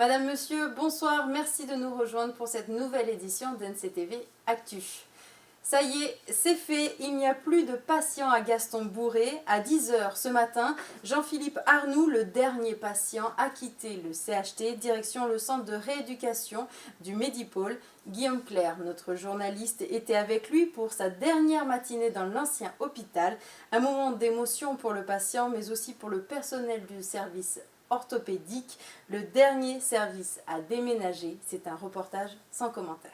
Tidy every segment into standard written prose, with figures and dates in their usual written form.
Madame, Monsieur, bonsoir, merci de nous rejoindre pour cette nouvelle édition d'NCTV Actu. Ça y est, c'est fait, il n'y a plus de patients à Gaston-Bourré. À 10 h ce matin, Jean-Philippe Arnoux, le dernier patient, a quitté le CHT, direction le centre de rééducation du Médipôle. Guillaume Clerc, notre journaliste, était avec lui pour sa dernière matinée dans l'ancien hôpital. Un moment d'émotion pour le patient, mais aussi pour le personnel du service orthopédique. Le dernier service à déménager, c'est un reportage sans commentaire.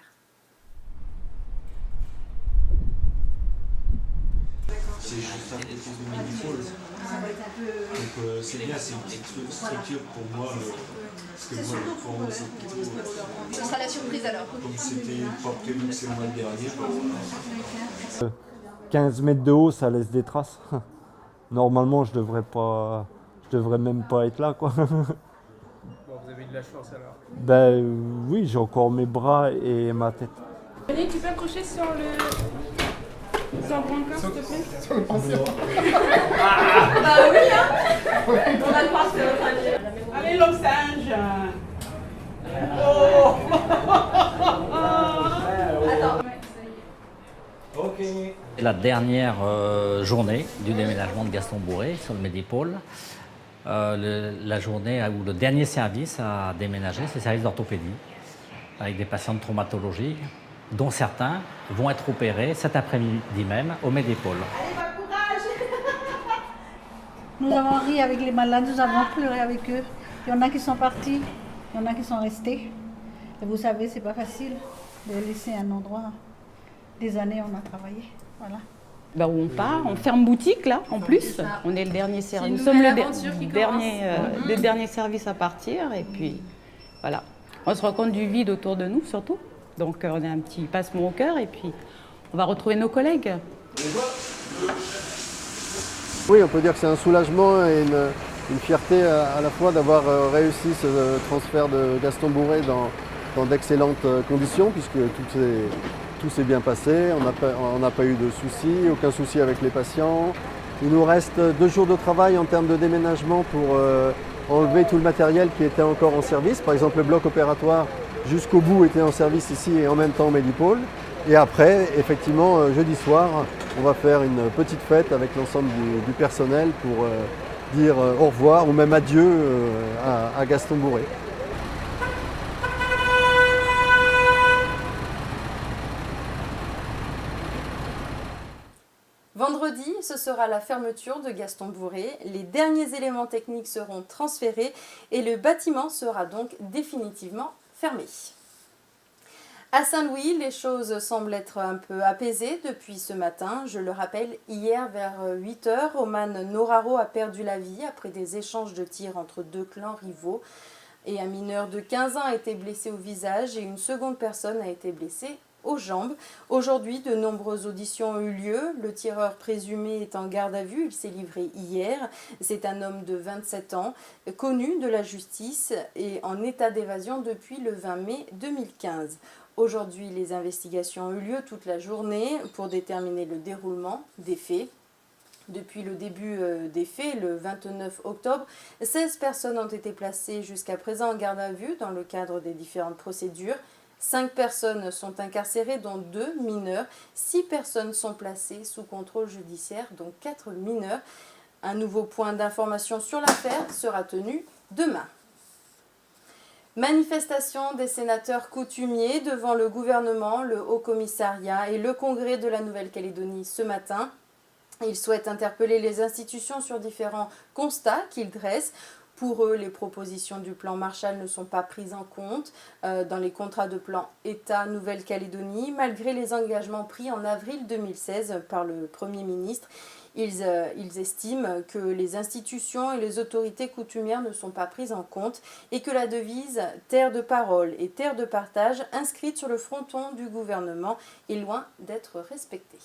C'est juste un peu plus de Médipôle. Donc c'est bien, c'est une petite structure pour moi. Parce que moi, pour moi, c'est plutôt. Ça sera la surprise alors. Comme c'était pas prévu que c'est le mois dernier. 15 mètres de haut, ça laisse des traces. Normalement, je devrais même pas être là, quoi. Bon, vous avez eu de la chance alors. Ben oui, j'ai encore mes bras et ma tête. Venez, tu peux accrocher sur le brancard, s'il te plaît? Sur le pension. Bah oui, hein. On a le droit, c'est votre ami. Allez, l'homme singe. Oh. Attends. La dernière journée du déménagement de Gaston-Bourré sur le Médipôle, la journée où le dernier service à déménager, c'est le service d'orthopédie, avec des patients de traumatologie, dont certains vont être opérés cet après-midi même au Médipôle. Allez, bon courage. Nous avons ri avec les malades, nous avons pleuré avec eux. Il y en a qui sont partis, il y en a qui sont restés. Et vous savez, c'est pas facile de laisser un endroit. Des années, on a travaillé. Voilà. Ben, on part, on ferme boutique là, en plus. On est le dernier service. Nous sommes le dernier service à partir. Et puis, voilà. On se rend compte du vide autour de nous, surtout. Donc, on a un petit passement au cœur. Et puis, on va retrouver nos collègues. Oui, on peut dire que c'est un soulagement et une fierté à la fois d'avoir réussi ce transfert de Gaston-Bourré dans d'excellentes conditions, puisque tout s'est bien passé, on n'a pas eu de soucis, aucun souci avec les patients. Il nous reste 2 jours de travail en termes de déménagement pour enlever tout le matériel qui était encore en service. Par exemple, le bloc opératoire jusqu'au bout était en service ici et en même temps au Médipôle. Et après, effectivement, jeudi soir, on va faire une petite fête avec l'ensemble du personnel pour dire au revoir ou même adieu à Gaston-Bourré. Vendredi, ce sera la fermeture de Gaston-Bourré. Les derniers éléments techniques seront transférés et le bâtiment sera donc définitivement fermé. À Saint-Louis, les choses semblent être un peu apaisées depuis ce matin. Je le rappelle, hier vers 8 h, Oman Noraro a perdu la vie après des échanges de tirs entre 2 clans rivaux. Et un mineur de 15 ans a été blessé au visage et une seconde personne a été blessée aux jambes. Aujourd'hui, de nombreuses auditions ont eu lieu. Le tireur présumé est en garde à vue. Il s'est livré hier. C'est un homme de 27 ans, connu de la justice et en état d'évasion depuis le 20 mai 2015. Aujourd'hui, les investigations ont eu lieu toute la journée pour déterminer le déroulement des faits. Depuis le début des faits, le 29 octobre, 16 personnes ont été placées jusqu'à présent en garde à vue dans le cadre des différentes procédures. 5 personnes sont incarcérées, dont 2 mineurs. 6 personnes sont placées sous contrôle judiciaire, dont 4 mineurs. Un nouveau point d'information sur l'affaire sera tenu demain. Manifestation des sénateurs coutumiers devant le gouvernement, le Haut-Commissariat et le Congrès de la Nouvelle-Calédonie ce matin. Ils souhaitent interpeller les institutions sur différents constats qu'ils dressent. Pour eux, les propositions du plan Marshall ne sont pas prises en compte dans les contrats de plan État Nouvelle-Calédonie, malgré les engagements pris en avril 2016 par le Premier ministre. Ils estiment que les institutions et les autorités coutumières ne sont pas prises en compte et que la devise « terre de parole et terre de partage » inscrite sur le fronton du gouvernement est loin d'être respectée.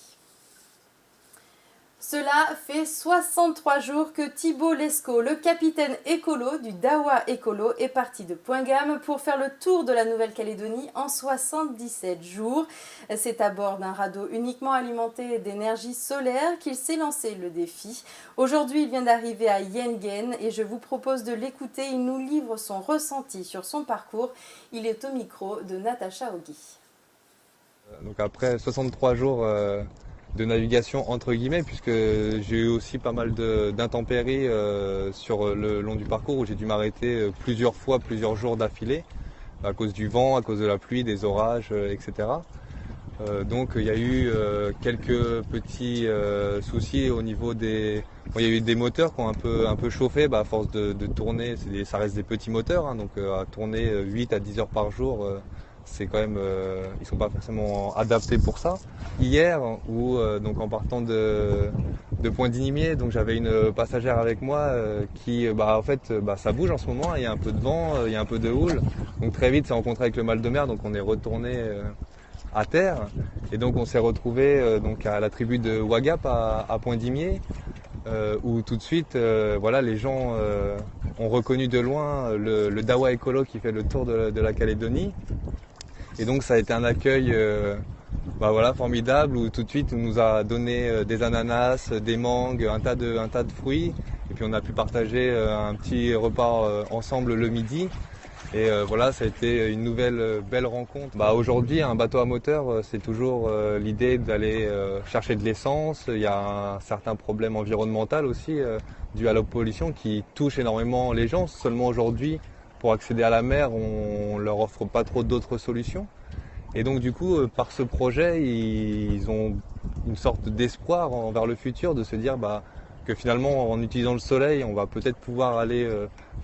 Cela fait 63 jours que Thibault Lescaut, le capitaine écolo du Dawa Écolo, est parti de Point Gamme pour faire le tour de la Nouvelle-Calédonie en 77 jours. C'est à bord d'un radeau uniquement alimenté d'énergie solaire qu'il s'est lancé le défi. Aujourd'hui, il vient d'arriver à Yengen et je vous propose de l'écouter. Il nous livre son ressenti sur son parcours. Il est au micro de Natacha Ogui. Donc après 63 jours de navigation entre guillemets, puisque j'ai eu aussi pas mal d'intempéries sur le long du parcours où j'ai dû m'arrêter plusieurs fois, plusieurs jours d'affilée à cause du vent, à cause de la pluie, des orages, etc. Donc il y a eu quelques petits soucis au niveau des... Bon, il y a eu des moteurs qui ont un peu chauffé à force de tourner, ça reste des petits moteurs, hein, donc à tourner 8 à 10 heures par jour, c'est quand même, ils sont pas forcément adaptés pour ça. Hier, donc en partant de Pointe-Dinimier, donc j'avais une passagère avec moi qui, en fait, ça bouge en ce moment, il y a un peu de vent, il y a un peu de houle, donc très vite c'est rencontré avec le mal de mer, donc on est retourné à terre, et donc on s'est retrouvé donc à la tribu de Wagap à Pointe-Dimier, où tout de suite, les gens ont reconnu de loin le Dawa Écolo qui fait le tour de la Calédonie. Et donc ça a été un accueil formidable où tout de suite on nous a donné des ananas, des mangues, un tas de fruits. Et puis on a pu partager un petit repas ensemble le midi. Et ça a été une nouvelle belle rencontre. Aujourd'hui, un bateau à moteur, c'est toujours l'idée d'aller chercher de l'essence. Il y a un certain problème environnemental aussi dû à la pollution qui touche énormément les gens. Seulement aujourd'hui, pour accéder à la mer, on leur offre pas trop d'autres solutions. Et donc du coup, par ce projet, ils ont une sorte d'espoir envers le futur, de se dire que finalement, en utilisant le soleil, on va peut-être pouvoir aller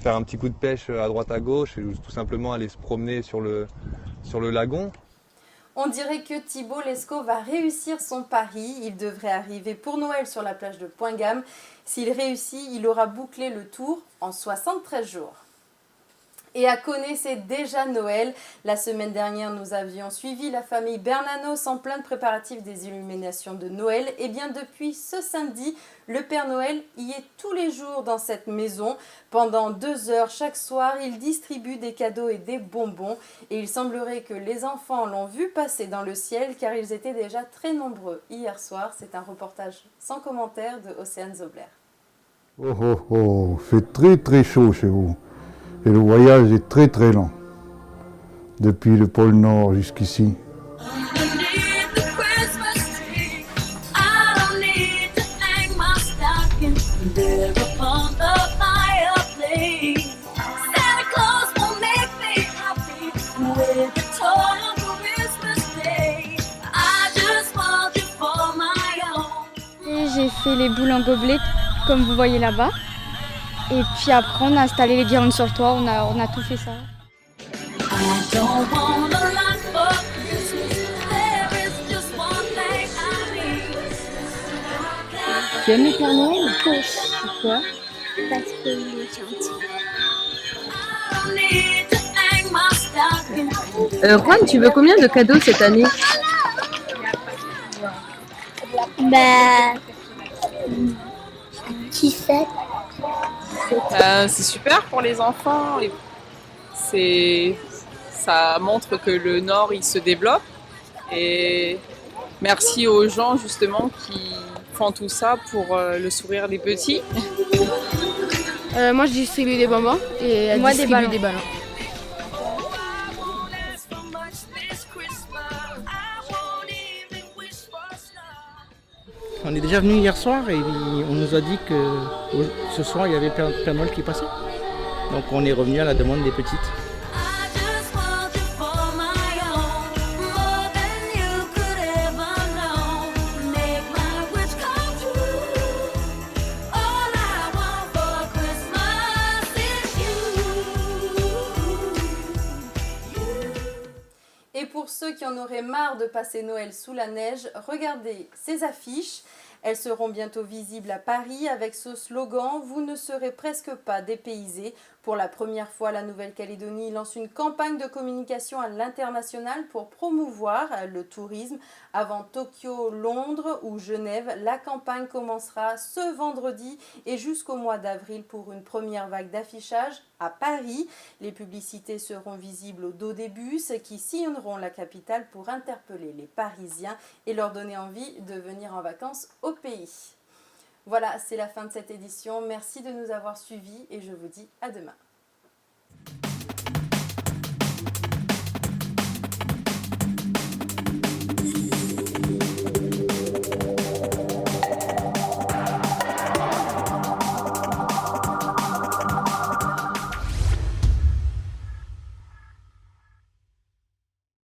faire un petit coup de pêche à droite à gauche, et tout simplement aller se promener sur le lagon. On dirait que Thibault Lescaut va réussir son pari. Il devrait arriver pour Noël sur la plage de Point Gamme. S'il réussit, il aura bouclé le tour en 73 jours. Et à Koné, c'est déjà Noël. La semaine dernière, nous avions suivi la famille Bernanos en plein préparatif des illuminations de Noël. Et bien depuis ce samedi, le Père Noël y est tous les jours dans cette maison. Pendant 2 heures chaque soir, il distribue des cadeaux et des bonbons. Et il semblerait que les enfants l'ont vu passer dans le ciel car ils étaient déjà très nombreux hier soir. C'est un reportage sans commentaire de Océane Zobler. Il fait très très chaud chez vous. Et le voyage est très très long, depuis le pôle Nord jusqu'ici. J'ai fait les boules en gobelet, comme vous voyez là-bas. Et puis après, on a installé les guirlandes sur le toit, on a tout fait ça. Tu aimes le Père Noël? Pourquoi? Parce qu'il est gentil. Juan, tu veux combien de cadeaux cette année? Qui sait? C'est super pour les enfants. Ça montre que le Nord il se développe. Et merci aux gens justement qui font tout ça pour le sourire des petits. Moi je distribue des bonbons et elle distribue des ballons. On est déjà venu hier soir et on nous a dit que ce soir il y avait Père Noël qui passait. Donc on est revenu à la demande des petites. Et pour ceux qui en auraient marre de passer Noël sous la neige, regardez ces affiches. Elles seront bientôt visibles à Paris avec ce slogan « Vous ne serez presque pas dépaysés ». Pour la première fois, la Nouvelle-Calédonie lance une campagne de communication à l'international pour promouvoir le tourisme. Avant Tokyo, Londres ou Genève, la campagne commencera ce vendredi et jusqu'au mois d'avril pour une première vague d'affichage à Paris. Les publicités seront visibles au dos des bus qui sillonneront la capitale pour interpeller les Parisiens et leur donner envie de venir en vacances au pays. Voilà, c'est la fin de cette édition. Merci de nous avoir suivis et je vous dis à demain.